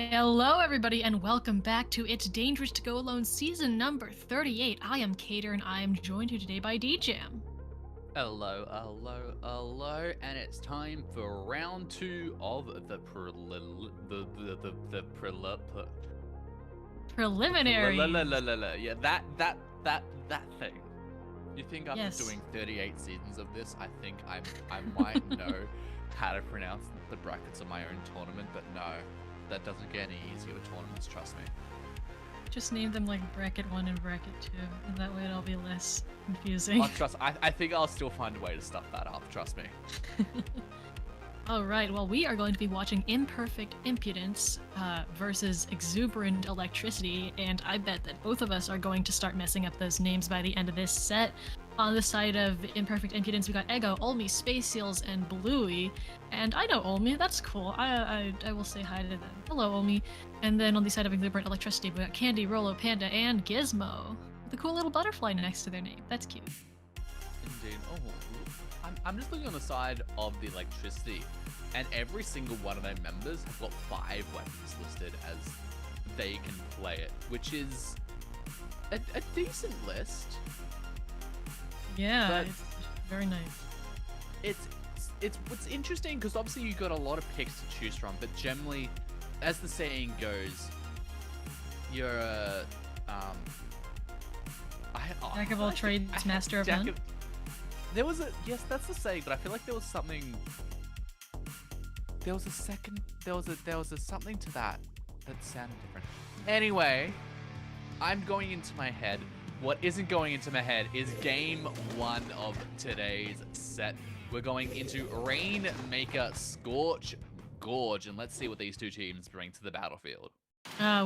Hello, everybody, and welcome back to It's Dangerous to Go Alone season number 38. I am Cater, and I am joined here today by DJam. Hello, hello, hello, and it's time for round two of the Preliminary. Yeah, that thing. You think after Yes. doing 38 seasons of this, I think I might know how to pronounce the brackets of my own tournament, but no, that doesn't get any easier with tournaments, trust me. Just name them like Bracket 1 and Bracket 2, and that way it'll be less confusing. I think I'll still find a way to stuff that up, trust me. Alright, well, we are going to be watching Imperfect Impudence versus Exuberant Electricity, and I bet that both of us are going to start messing up those names by the end of this set. On the side of Imperfect Impudence, we got Ego, Olmi, Space Seals, and Bluey. And I know Olmi, that's cool. I will say hi to them. Hello, Olmi. And then on the side of Exuberant Electricity, we got Candy, Rolo, Panda, and Gizmo. With a cool little butterfly next to their name. That's cute. Indeed. Oh, I'm just looking on the side of the electricity, and every single one of their members have got 5 weapons listed as they can play it, which is a decent list. Yeah, But it's very nice. it's what's interesting because obviously you got a lot of picks to choose from, but generally, as the saying goes, you're a Jack of all trades, master of none. There was yes, that's the saying, but I feel like there was something. There was a something to that sounded different. Anyway, I'm going into my head. What isn't going into my head is game 1 of today's set. We're going into Rainmaker, Scorch, Gorge, and let's see what these two teams bring to the battlefield.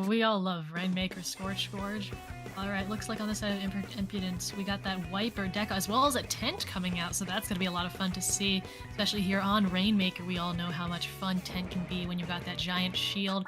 We all love Rainmaker, Scorch, Gorge. Alright, looks like on the side of Impudence, we got that Wiper deck as well as a tent coming out, so that's going to be a lot of fun to see, especially here on Rainmaker. We all know how much fun tent can be when you've got that giant shield.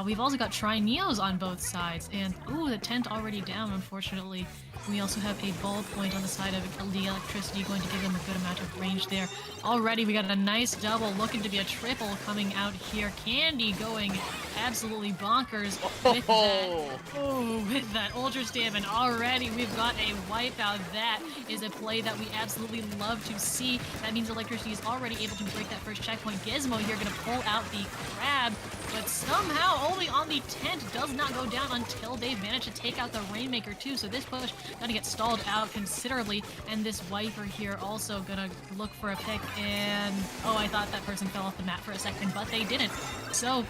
We've also got Tri-Neos on both sides, and ooh, the tent already down, unfortunately. We also have a ballpoint on the side of the electricity, going to give them a good amount of range there. Already, we got a nice double, looking to be a triple coming out here. Candy going absolutely bonkers with that. Oh, with that Ultra Stamp, and already we've got a wipeout. That is a play that we absolutely love to see. That means electricity is already able to break that first checkpoint. Gizmo here going to pull out the crab, but somehow only on the tent does not go down until they've managed to take out the Rainmaker too. So this push gonna get stalled out considerably, and this Wiper here also gonna look for a pick, and oh, I thought that person fell off the map for a second, but they didn't. So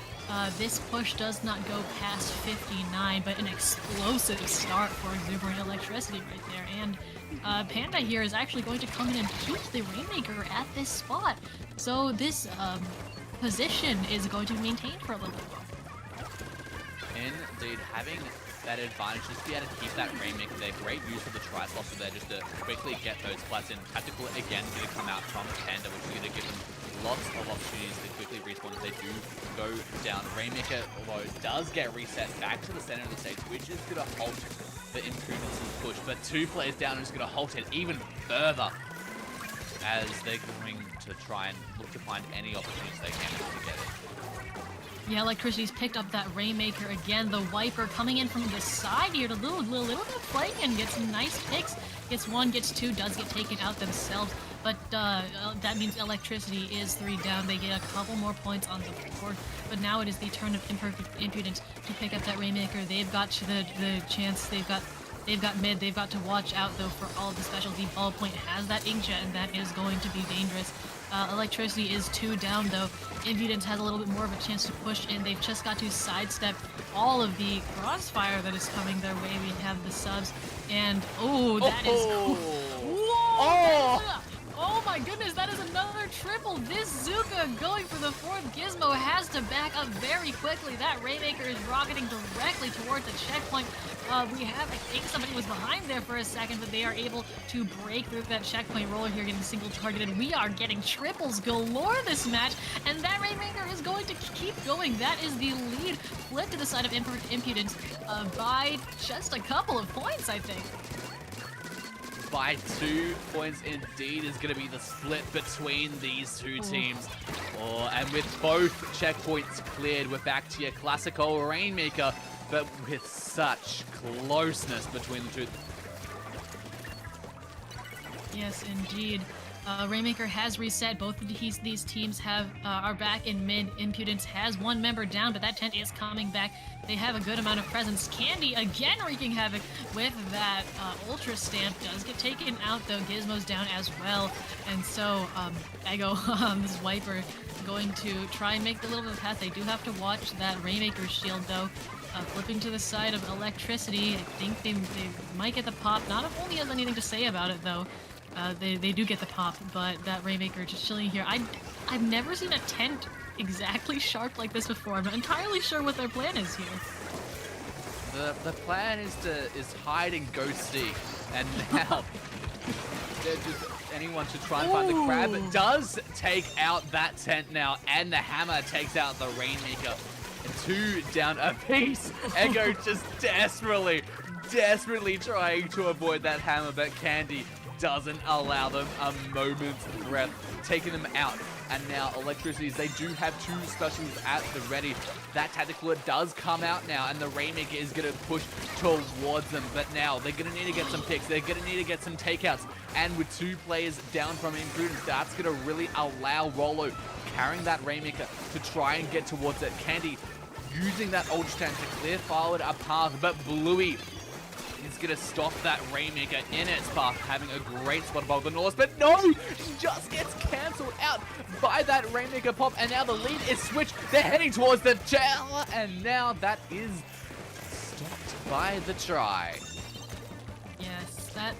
this push does not go past 59, but an explosive start for Exuberant Electricity right there. And Panda here is actually going to come in and keep the Rainmaker at this spot. So this position is going to be maintained for a little bit. Indeed, having that advantage, just to be able to keep that Rainmaker there. Great use of the Tricelosser there just to quickly get those flats in. Tactical again going to come out from Panda, which is going to give them lots of opportunities to quickly respawn if they do go down. Rainmaker, although, does get reset back to the center of the stage, which is going to halt the Impudence's push. But 2 players down is going to halt it even further as they're going to try and look to find any opportunities they can to get it. Yeah, Electricity's picked up that Rainmaker again. The Wiper coming in from the side here to little bit of play and gets some nice picks. Gets 1, gets 2, does get taken out themselves. But that means Electricity is 3 down. They get a couple more points on the board. But now it is the turn of Imperfect Impudence to pick up that Rainmaker. They've got the chance. They've got mid. They've got to watch out though for all the specialty. Ballpoint has that inkjet, and that is going to be dangerous. Electricity is 2 down though. Impudence has a little bit more of a chance to push in. They've just got to sidestep all of the crossfire that is coming their way. We have the subs, and oh, that is cool. Whoa! Oh my goodness, that is another triple. This Zuka going for the 4th. Gizmo has to back up very quickly. That Rainmaker is rocketing directly towards the checkpoint. We have, I think somebody was behind there for a second, but they are able to break through that checkpoint. Roller here getting single targeted. We are getting triples galore this match, and that Rainmaker is going to keep going. That is the lead. Flip to the side of Impudence by just a couple of points, I think. by 2 points indeed is going to be the split between these two teams. Oh, and with both checkpoints cleared, we're back to your classical Rainmaker, but with such closeness between the two. Yes, indeed. Rainmaker has reset. Both of these teams are back in mid. Impudence has one member down, but that tent is coming back. They have a good amount of presence. Candy again wreaking havoc with that Ultra Stamp. Does get taken out though. Gizmo's down as well. And so Ego, this Wiper, going to try and make a little bit of a path. They do have to watch that Rainmaker shield though. Flipping to the side of Electricity. I think they might get the pop. Not if only has anything to say about it though. They do get the pop, but that Rainmaker just chilling here. I've never seen a tent exactly sharp like this before. I'm not entirely sure what their plan is here. The plan is hide and go seek, and now they're just anyone should try and find the crab. It does take out that tent now, and the hammer takes out the Rainmaker. 2 down a piece. Ego just desperately trying to avoid that hammer, but Candy doesn't allow them a moment's breath, taking them out. And now Electricities, they do have 2 specials at the ready. That Tactical does come out now, and the Rainmaker is going to push towards them. But now they're going to need to get some picks. They're going to need to get some takeouts. And with 2 players down from Impudence, that's going to really allow Rolo carrying that Rainmaker to try and get towards it. Candy using that Ultra Stand to clear forward a path, but Bluey is going to stop that Rainmaker in its path, having a great spot above the Norse, but no! Just gets cancelled out by that Rainmaker pop, and now the lead is switched. They're heading towards the tower, and now that is stopped by the try. Yes, that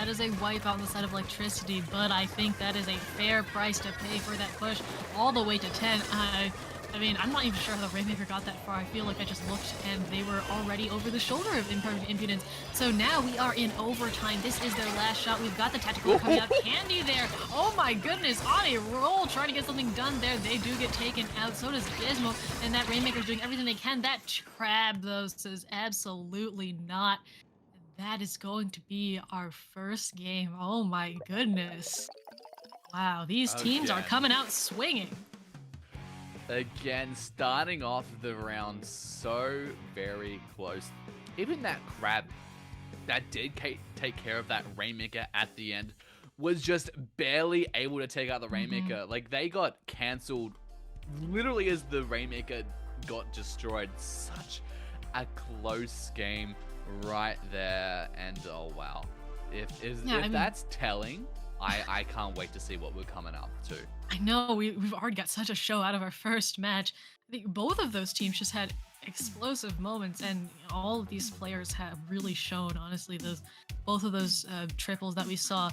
is a wipe on the side of Electricity, but I think that is a fair price to pay for that push all the way to 10. I mean, I'm not even sure how the Rainmaker got that far. I feel like I just looked and they were already over the shoulder of Imperfect Impudence. So now we are in overtime. This is their last shot. We've got the Tactical coming out. Candy there. Oh my goodness, on a roll, trying to get something done there. They do get taken out. So does Gizmo. And that Rainmaker's doing everything they can. That crab, though, says absolutely not. That is going to be our first game. Oh my goodness. Wow, these teams are coming out swinging. Again, starting off the round so very close. Even that crab that did take care of that Rainmaker at the end was just barely able to take out the Rainmaker. Like, they got cancelled literally as the Rainmaker got destroyed. Such a close game right there. And oh wow. If that's telling, I can't wait to see what we're coming up to. I know, we've already got such a show out of our first match. I think both of those teams just had explosive moments, and all of these players have really shown, honestly, both of those triples that we saw.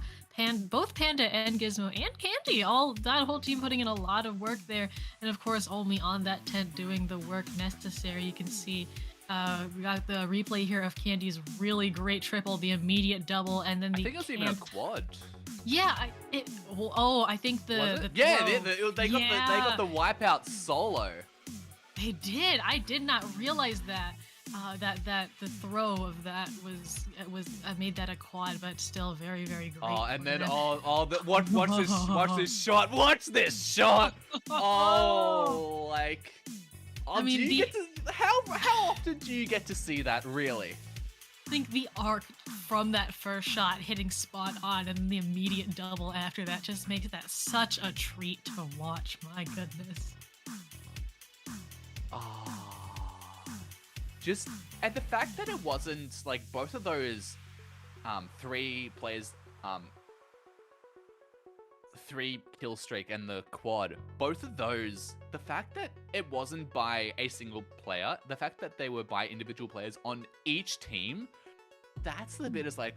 Both Panda and Gizmo and Candy, that whole team putting in a lot of work there, and of course only on that tent doing the work necessary. You can see we got the replay here of Candy's really great triple, the immediate double, and then I think it was even a quad. Yeah, I think the yeah, they got the wipeout solo. They did. I did not realize that. That the throw of that was made that a quad, but still very, very great. Oh, and then watch this shot. Watch this shot. Oh, like. Oh, I mean, how often do you get to see that, really? I think the arc from that first shot hitting spot on and the immediate double after that just makes that such a treat to watch. My goodness. And the fact that it wasn't like both of those 3 players 3 kill streak and the quad, both of those, the fact that it wasn't by a single player, the fact that they were by individual players on each team, that's the bit is like,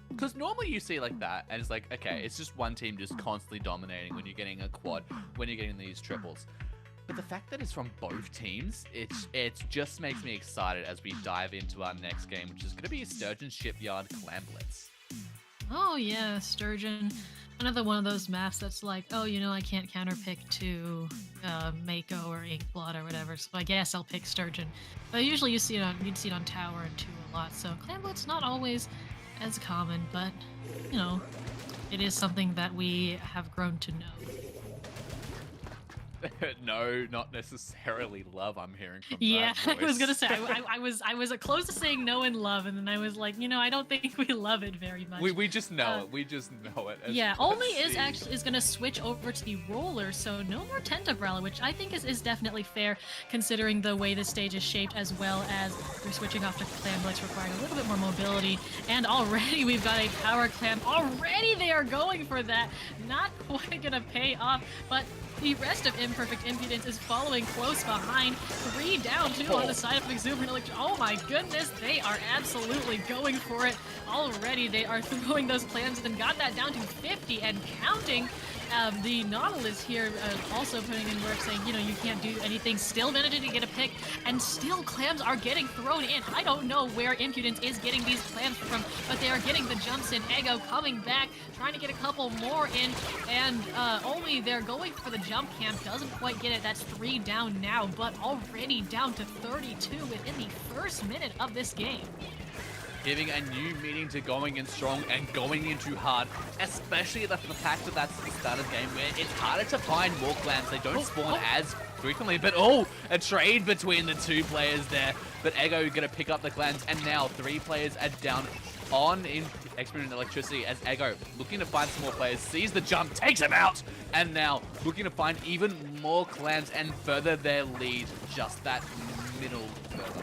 because normally you see like that and it's like, okay, it's just one team just constantly dominating when you're getting a quad, when you're getting these triples. But the fact that it's from both teams, it just makes me excited as we dive into our next game, which is going to be Sturgeon Shipyard Clan Blitz. Oh yeah, Sturgeon. Another one of those maps that's like, oh, you know, I can't counterpick to Mako or Inkblot or whatever, so I guess I'll pick Sturgeon. But usually you'd see it on Tower and 2 a lot, so Clan Blitz not always as common, but, you know, it is something that we have grown to know. No, not necessarily love. I'm hearing from Yeah, that I was gonna voice. say I was close to saying no and love, and then I was like, I don't think we love it very much. we just know it. We just know it. Yeah, Olmi is gonna switch over to the roller, so no more Tentabrella, which I think is definitely fair considering the way the stage is shaped, as well as we're switching off to Clam Blitz, requiring a little bit more mobility. And already we've got a power clam. Already they are going for that. Not quite gonna pay off, but the rest of Imperfect Impudence is following close behind. 3 down, 2 on the side of Exuberant. Oh my goodness, they are absolutely going for it. Already they are throwing those clams and got that down to 50 and counting. The Nautilus here also putting in work, saying, you can't do anything. Still managing to get a pick, and still clams are getting thrown in. I don't know where Impudence is getting these clams from, but they are getting the jumps in. Ego coming back, trying to get a couple more in, and only they're going for the jump camp. Doesn't quite get it. That's 3 down now, but already down to 32 within the first minute of this game. Giving a new meaning to going in strong and going in too hard, especially the fact that that's the start of the game where it's harder to find more clams. They don't spawn as frequently, but a trade between the 2 players there. But Ego gonna pick up the clams, and now 3 players are down on in Experiment Electricity as Ego, looking to find some more players, sees the jump, takes him out, and now looking to find even more clams and further their lead just that middle further.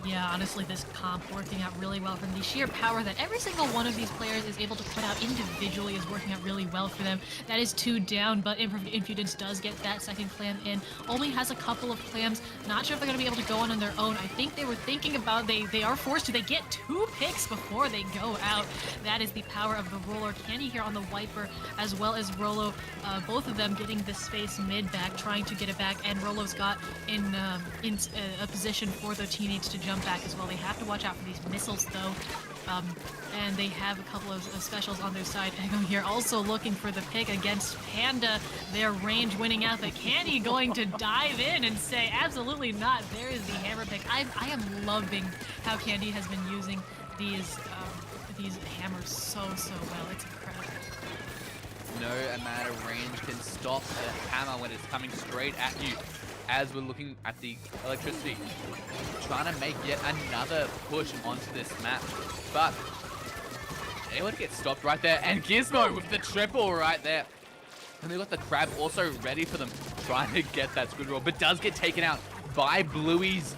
Yeah, honestly, this comp working out really well from the sheer power that every single one of these players is able to put out individually is working out really well for them. That is 2 down, but Impudence does get that second clam in. Only has a couple of clams. Not sure if they're going to be able to go on their own. I think they were thinking about they are forced to. They get 2 picks before they go out. That is the power of the roller. Candy here on the wiper, as well as Rolo. Both of them getting the space mid back, trying to get it back, and Rolo's got in a position for the teammates to jump back as well. They have to watch out for these missiles though, and they have a couple of specials on their side. Ego here also looking for the pick against Panda. Their range winning out, but Candy going to dive in and say absolutely not. There is the hammer pick. I am loving how Candy has been using these hammers so well. It's incredible. No amount of range can stop a hammer when it's coming straight at you. As we're looking at the electricity, trying to make yet another push onto this map, but able to get stopped right there, and Gizmo with the triple right there. And they've got the crab also ready for them, trying to get that squid roll, but does get taken out by Bluey's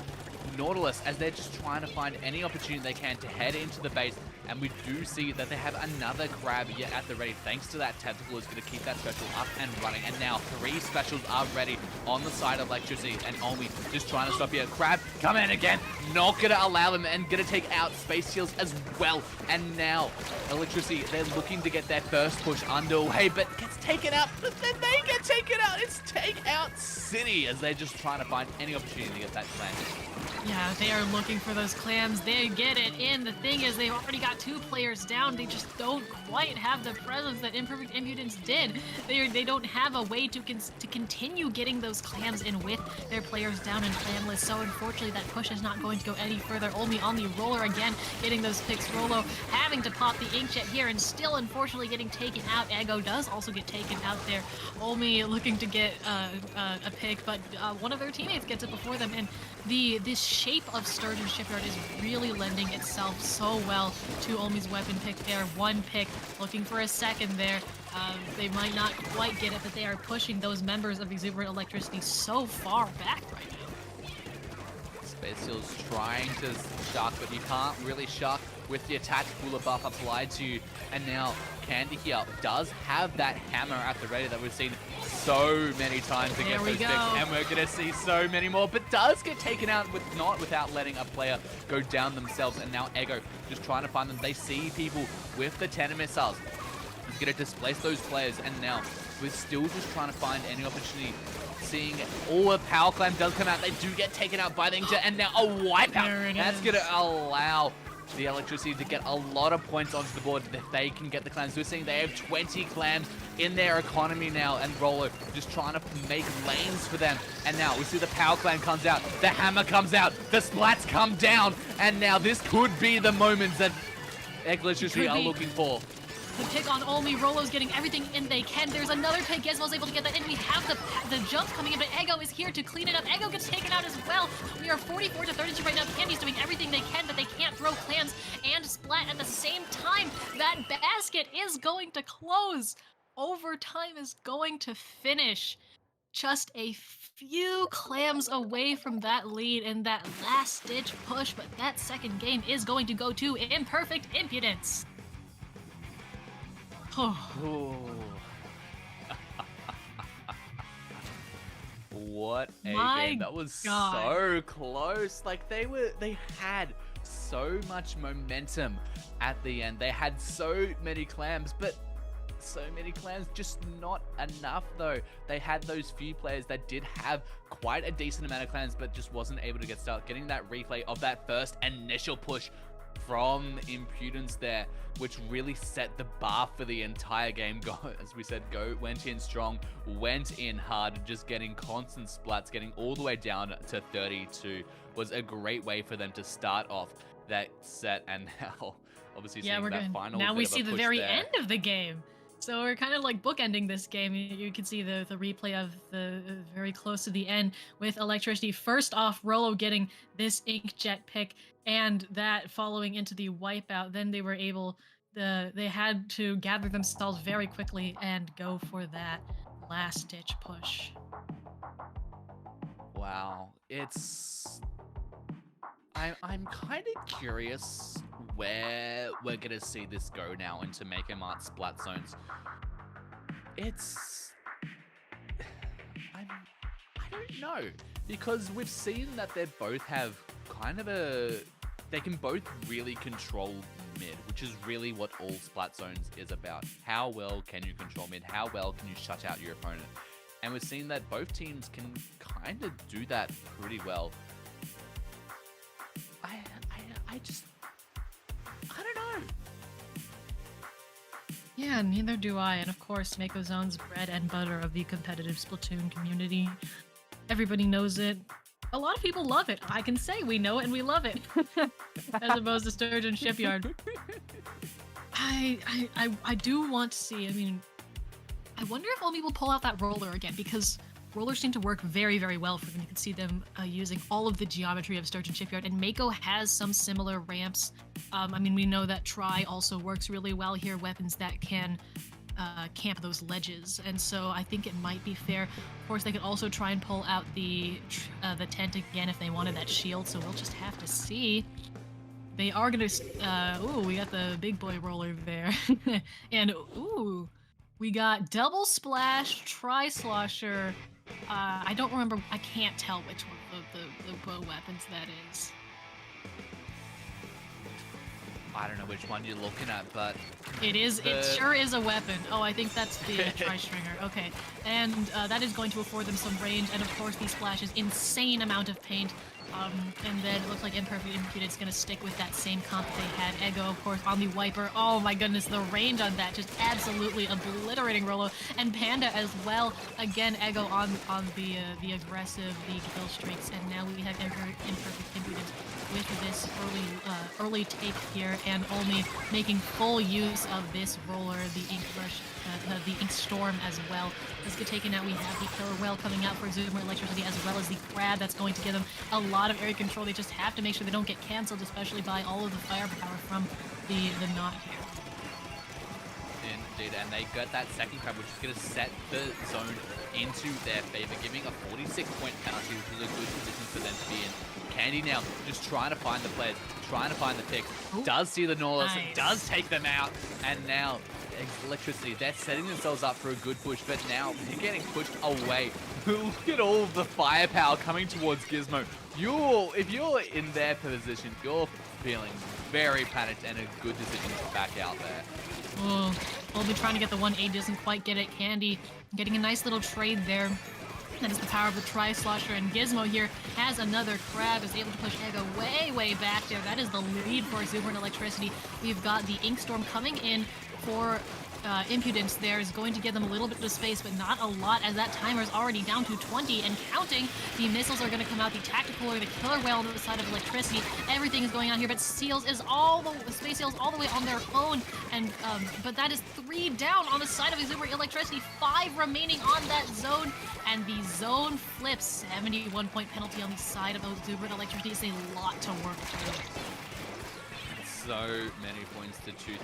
Nautilus as they're just trying to find any opportunity they can to head into the base. And we do see that they have another crab yet at the ready, thanks to that tentacle is going to keep that special up and running. And now 3 specials are ready on the side of electricity, and Olmi just trying to stop here. Crab, come in again, not going to allow them, and going to take out space shields as well. And now electricity, they're looking to get their first push underway, but gets taken out, but then they get taken out. It's Take Out City as they're just trying to find any opportunity to get that clan. Yeah, they are looking for those clams. They get it in. The thing is, they've already got 2 players down. They just don't quite have the presence that Imperfect Impudence did. They don't have a way to continue getting those clams in with their players down and clamless. So unfortunately, that push is not going to go any further. Only on the roller again, getting those picks. Rolo having to pop the inkjet here, and still unfortunately getting taken out. Ego does also get taken out there. Olmi looking to get a pick, but one of their teammates gets it before them, and this shape of Sturgeon Shipyard is really lending itself so well to Olmi's weapon pick there. 1 pick, looking for a second there. They might not quite get it, but they are pushing those members of Exuberant Electricity so far back right now. Space Seal's trying to shark, but you can't really shark with the attack cooler buff applied to you. And now Candy here does have that hammer at the ready that we've seen so many times against those picks, and we're going to see so many more, but does get taken out without letting a player go down themselves. And now Ego just trying to find them. They see people with the 10 missiles. He's going to displace those players, and now we're still just trying to find any opportunity. Seeing all the power clam does come out. They do get taken out by the inkjet, and now a wipeout. That's going to allow the electricity to get a lot of points onto the board if they can get the clams. We're seeing they have 20 clams in their economy now, and Rolo just trying to make lanes for them. And now we see the power clam comes out, the hammer comes out, the splats come down, and now this could be the moment that Electricity are be. looking for. The pick on Olmi, Rolo's getting everything in they can. There's another pick. Gizmo's able to get that in. We have the jump coming in, but Ego is here to clean it up. Ego gets taken out as well. We are 44 to 32 right now. Candy's doing everything they can, but they can't throw clams and Splat at the same time. That basket is going to close. Overtime is going to finish. Just a few clams away from that lead in that last-ditch push, but that second game is going to go to Imperfect Impudence. Ooh. What a My game. That was God. so close. Like they had so much momentum at the end. They had so many clams, but so many clams, just not enough though. They had those few players that did have quite a decent amount of clams, but just wasn't able to get started. Getting that replay of that first initial push from Impudence there, which really set the bar for the entire game. As we said, went in strong, went in hard, just getting constant splats, getting all the way down to 32 was a great way for them to start off that set. And now, obviously, seeing that final. Now bit we of a see the push very there. end of the game. So we're kind of like bookending this game. You can see the replay of the very close to the end with Electricity. First off, Rolo getting this Inkjet pick and that following into the wipeout. Then they were able, they had to gather themselves very quickly and go for that last ditch push. Wow, I'm kind of curious where we're gonna see this go now into MakoMart splat zones. I don't know, because we've seen that they both have kind of they can both really control mid, which is really what all splat zones is about. How well can you control mid? How well can you shut out your opponent? And we've seen that both teams can kind of do that pretty well. I don't know. Yeah, neither do I. And of course, Mako Zone's bread and butter of the competitive Splatoon community. Everybody knows it. A lot of people love it. I can say we know it and we love it. As opposed to Sturgeon Shipyard. I do want to see, I mean, I wonder if Omi will pull out that roller again, because rollers seem to work very, very well for them. You can see them using all of the geometry of Sturgeon Shipyard, and Mako has some similar ramps. I mean, we know that Try also works really well here, weapons that can camp those ledges, and so I think it might be fair. Of course, they could also try and pull out the tent again if they wanted that shield, so we'll just have to see. They are gonna, ooh, we got the big boy roller there. And ooh, we got double splash, tri-slosher. I don't remember, I can't tell which one of the bow weapons that is. I don't know which one you're looking at, but It sure is a weapon. Oh, I think that's the tri-stringer. Okay, and that is going to afford them some range, and of course these splashes, insane amount of paint. And then it looks like Imperfect Impudence going to stick with that same comp they had. Ego, of course, on the wiper. Oh my goodness, the range on that, just absolutely obliterating Rolo. And Panda as well. Again, Ego on the aggressive, the kill streaks. And now we have Imperfect Impudence with this early take here, and only making full use of this roller, the Ink Rush, the Ink Storm as well. Let's get taken out. We have the Killer Whale coming out for Exuberant Electricity, as well as the Crab that's going to give them a lot of area control. They just have to make sure they don't get cancelled, especially by all of the firepower from the knot here. Indeed, and they got that second crab, which is going to set the zone into their favor, giving a 46-point penalty, which is a good position for them to be in. Candy now just trying to find the players, trying to find the picks. Ooh, does see the Norlis, nice. Does take them out, and now Electricity, they're setting themselves up for a good push, but now they're getting pushed away. Look at all of the firepower coming towards Gizmo. If you're in their position, you're feeling very panicked, and a good decision to back out there. Oh, we'll be trying to get the 1A, doesn't quite get it. Candy getting a nice little trade there. That is the power of the Tri-Slosher, and Gizmo here has another Crab, is able to push Ego way, way back there. That is the lead for Exuberant Electricity. We've got the Ink Storm coming in for Impudence there is going to give them a little bit of space, but not a lot, as that timer is already down to 20 and counting. The missiles are going to come out, the tactical or the killer whale on the side of electricity. Everything is going on here, but Seals is Space Seals all the way on their own, and but that is 3 down on the side of Exuberant electricity, 5 remaining on that zone, and the zone flips. 71-point penalty on the side of Exuberant electricity is a lot to work through. So many points to 2-3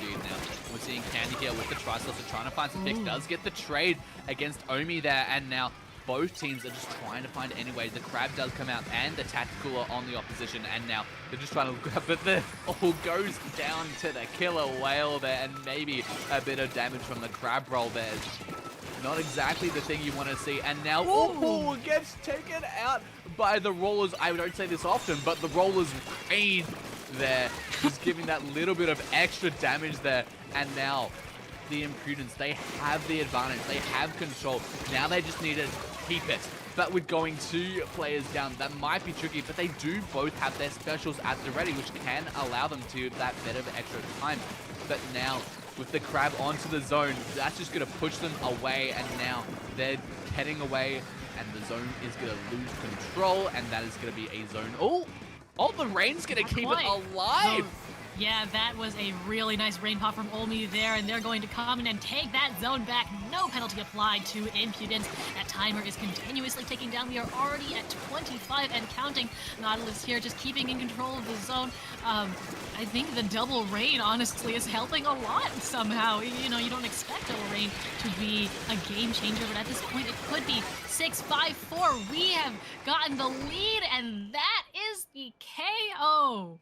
indeed. Now we're seeing Candy here with the Tricells trying to find some picks. Does get the trade against Omi there, and now both teams are just trying to find any way. The Crab does come out and the Tactical are on the opposition, and now they're just trying to grab, but the all goes down to the killer whale there, and maybe a bit of damage from the Crab roll there. Not exactly the thing you want to see, and now oh, gets taken out by the Rollers. I don't say this often, but the Rollers rain there, just giving that little bit of extra damage there, and now the Impudence, they have the advantage, they have control. Now they just need to keep it. But with going 2 players down, that might be tricky, but they do both have their specials at the ready, which can allow them to that bit of extra time. But now, with the Crab onto the zone, that's just going to push them away, and now they're heading away, and the zone is going to lose control, and that is going to be a zone. Oh, the rain's going to keep it alive. Yeah, that was a really nice rain pop from Olmi there, and they're going to come in and take that zone back. No penalty applied to Impudence. That timer is continuously ticking down. We are already at 25 and counting. Nautilus here just keeping in control of the zone. I think the double rain, honestly, is helping a lot somehow. You know, you don't expect double rain to be a game changer, but at this point, it could be 6-5-4. We have gotten the lead, and that is the KO.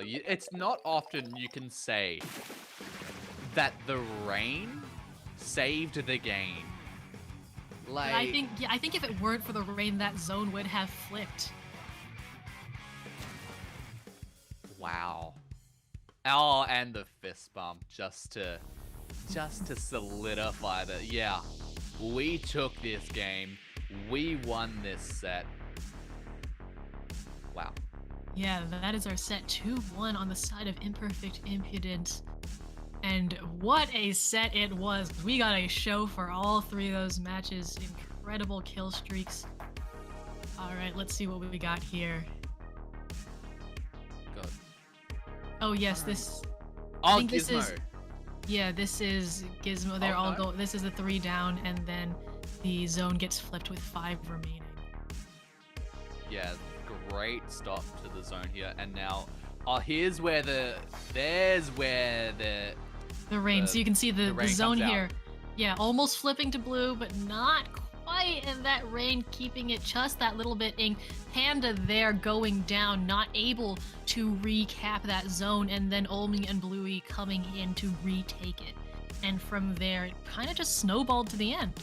It's not often you can say that the rain saved the game. Like, I think if it weren't for the rain, that zone would have flipped. Wow. Oh, and the fist bump just to solidify that. Yeah, we took this game. We won this set. Wow. Yeah, that is our set 2-1 on the side of Imperfect Impudence. And what a set it was. We got a show for all 3 of those matches. Incredible kill streaks. All right, let's see what we got here. God. Oh, yes, this... Oh, Gizmo. This is Gizmo. They're all go. This is the 3 down, and then the zone gets flipped with 5 remaining. Yeah, great stop to the zone here, and now, here's where the rain. So you can see the zone here. Out. Yeah, almost flipping to blue, but not quite. And that rain keeping it just that little bit ink. Panda there going down, not able to recap that zone, and then Olmi and Bluey coming in to retake it. And from there, it kind of just snowballed to the end.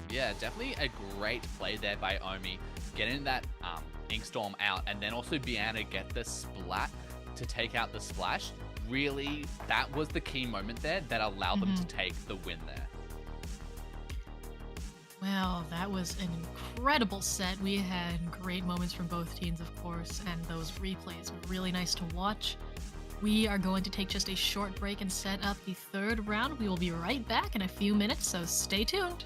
Yeah, definitely a great play there by Omi, getting that Inkstorm out, and then also being able to get the splat to take out the splash. Really, that was the key moment there that allowed them to take the win there. Well, that was an incredible set. We had great moments from both teams, of course, and those replays were really nice to watch. We are going to take just a short break and set up the 3rd round. We will be right back in a few minutes, so stay tuned.